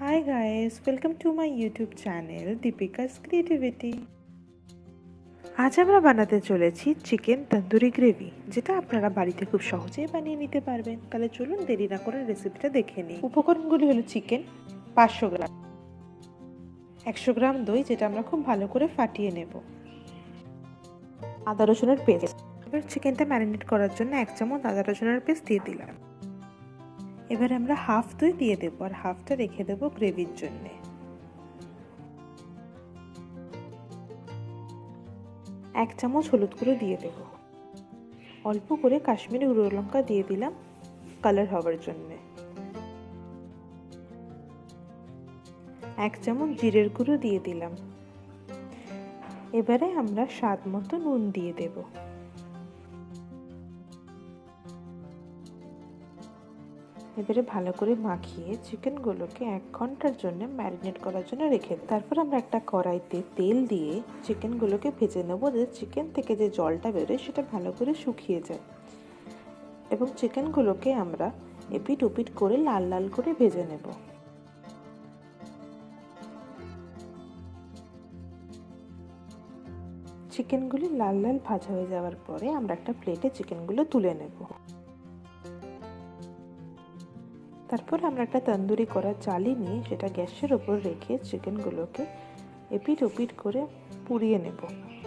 Hi guys, welcome to my YouTube channel Dipika's Creativity. আজ আমরা বানাতে চলেছি চিকেন তন্দুরি গ্রেভি, যেটা আপনারা বাড়িতে খুব সহজেই বানিয়ে নিতে পারবেন। তাহলে চলুন দেরি না করে রেসিপিটা দেখে নিই। উপকরণগুলি হলো চিকেন 500 গ্রাম, 100 গ্রাম দই যেটা আমরা খুব ভালো করে ফাটিয়ে নেব, আদা রসুনের পেস্ট। এবার চিকেনটা ম্যারিনেট করার জন্য 1 চামচ আদা রসুনের পেস্ট দিয়ে দিলাম। এবার আমরা হাফ দই দিয়ে দেবো আর হাফটা রেখে দেবো গ্রেভির জন্য। 1 চামচ হলুদ গুঁড়ো দিয়ে দেব, অল্প করে কাশ্মীরি গুঁড়ো লঙ্কা দিয়ে দিলাম কালার হওয়ার জন্য। 1 চামচ জিরের গুঁড়ো দিয়ে দিলাম। এবারে আমরা স্বাদ মতো নুন দিয়ে দেব। এবারে ভালো করে মাখিয়ে চিকেনগুলোকে 1 ঘন্টার জন্য ম্যারিনেট করার জন্য রেখে দেব। তারপর আমরা একটা কড়াইতে তেল দিয়ে চিকেনগুলোকে ভেজে নেব, যে চিকেন থেকে যে জলটা বেরোয় সেটা ভালো করে শুকিয়ে যায়। এবং চিকেনগুলোকে আমরা এপিট ওপিট করে লাল লাল করে ভেজে নেব। চিকেনগুলি লাল লাল ভাজা হয়ে যাওয়ার পরে আমরা একটা প্লেটে চিকেনগুলো তুলে নেব। তারপর আমরা একটা তন্দুরি করা চালি নিয়ে সেটা গ্যাসের ওপর রেখে চিকেনগুলোকে এপিট ওপিট করে পুড়িয়ে নেব।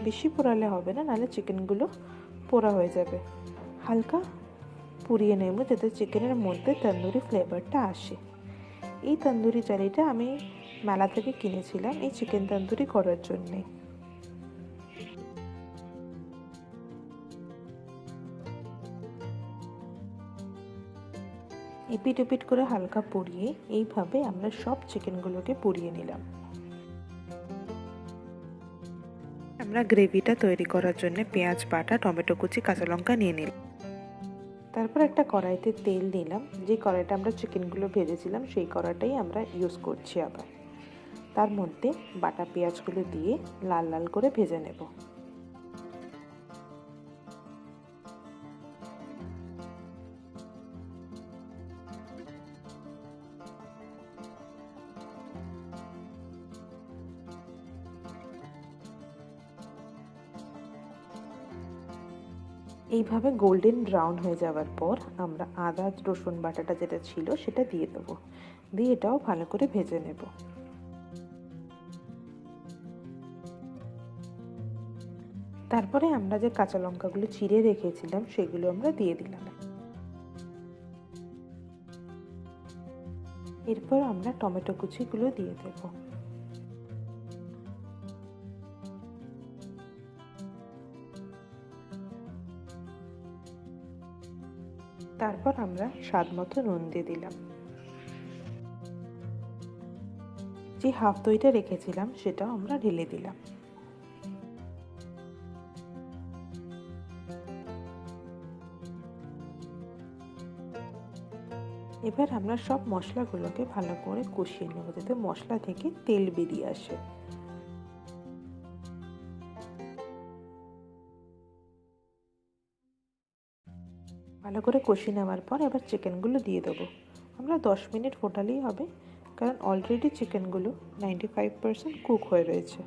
বেশি পোড়ালে হবে না, নাহলে চিকেনগুলো পোড়া হয়ে যাবে। হালকা পুড়িয়ে নেব যাতে চিকেনের মধ্যে তন্দুরি ফ্লেভারটা আসে। এই তন্দুরি চালিটা আমি মেলা থেকে কিনেছিলাম এই চিকেন তন্দুরি করার জন্যে। এপিট ওপিট করে হালকা পুড়িয়ে এইভাবে আমরা সব চিকেনগুলোকে পুড়িয়ে নিলাম। আমরা গ্রেভিটা তৈরি করার জন্য পেঁয়াজ বাটা, টমেটো কুচি, কাঁচা লঙ্কা নিয়ে নিলাম। তারপর একটা কড়াইতে তেল দিলাম। যে কড়াইটা আমরা চিকেনগুলো ভেজেছিলাম সেই কড়াইটাই আমরা ইউজ করছি আবার। তার মধ্যে বাটা পেঁয়াজগুলো দিয়ে লাল লাল করে ভেজে নেব। এইভাবে গোল্ডেন ব্রাউন হয়ে যাওয়ার পর আমরা আদা রসুন বাটাটা যেটা ছিল সেটা দিয়ে দেবো, দিয়ে এটাও ভালো করে ভেজে নেব। তারপরে আমরা যে কাঁচা লঙ্কাগুলো চিড়ে রেখেছিলাম সেগুলো আমরা দিয়ে দিলাম। এরপর আমরা টমেটো কুচিগুলো দিয়ে দেব। তারপর আমরা স্বাদ মতো নুন দিয়ে দিলাম। যে হাফ দইটা রেখেছিলাম সেটাও আমরা ঢেলে দিলাম। এবার আমরা সব মশলাগুলোকে ভালো করে কষিয়ে নেব যাতে মশলা থেকে তেল বেরিয়ে আসে। ভালো করে কষিয়ে নেওয়ার পর এবার চিকেনগুলো দিয়ে দেবো। আমরা 10 মিনিট ফোটালেই হবে, কারণ অলরেডি চিকেনগুলো 95% কুক হয়ে রয়েছে।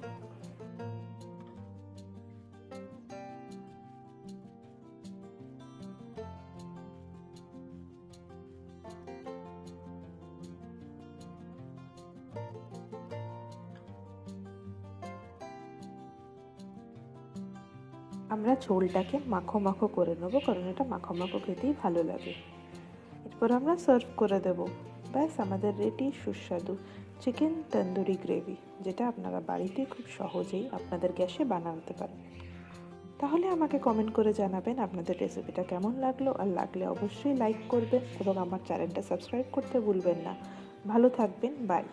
আমরা ঝোলটাকে মাখো মাখো করে নেবো, কারণ এটা মাখো মাখো খেতেই ভালো লাগে। এরপর আমরা সার্ভ করে দেব। ব্যাস আমাদের রেডি সুস্বাদু চিকেন তন্দুরি গ্রেভি, যেটা আপনারা বাড়িতে খুব সহজেই আপনাদের গ্যাসে বানাতে পারেন। তাহলে আমাকে কমেন্ট করে জানাবেন আপনাদের রেসিপিটা কেমন লাগলো, আর লাগলে অবশ্যই লাইক করবেন এবং আমার চ্যানেলটা সাবস্ক্রাইব করতে ভুলবেন না। ভালো থাকবেন, বাই।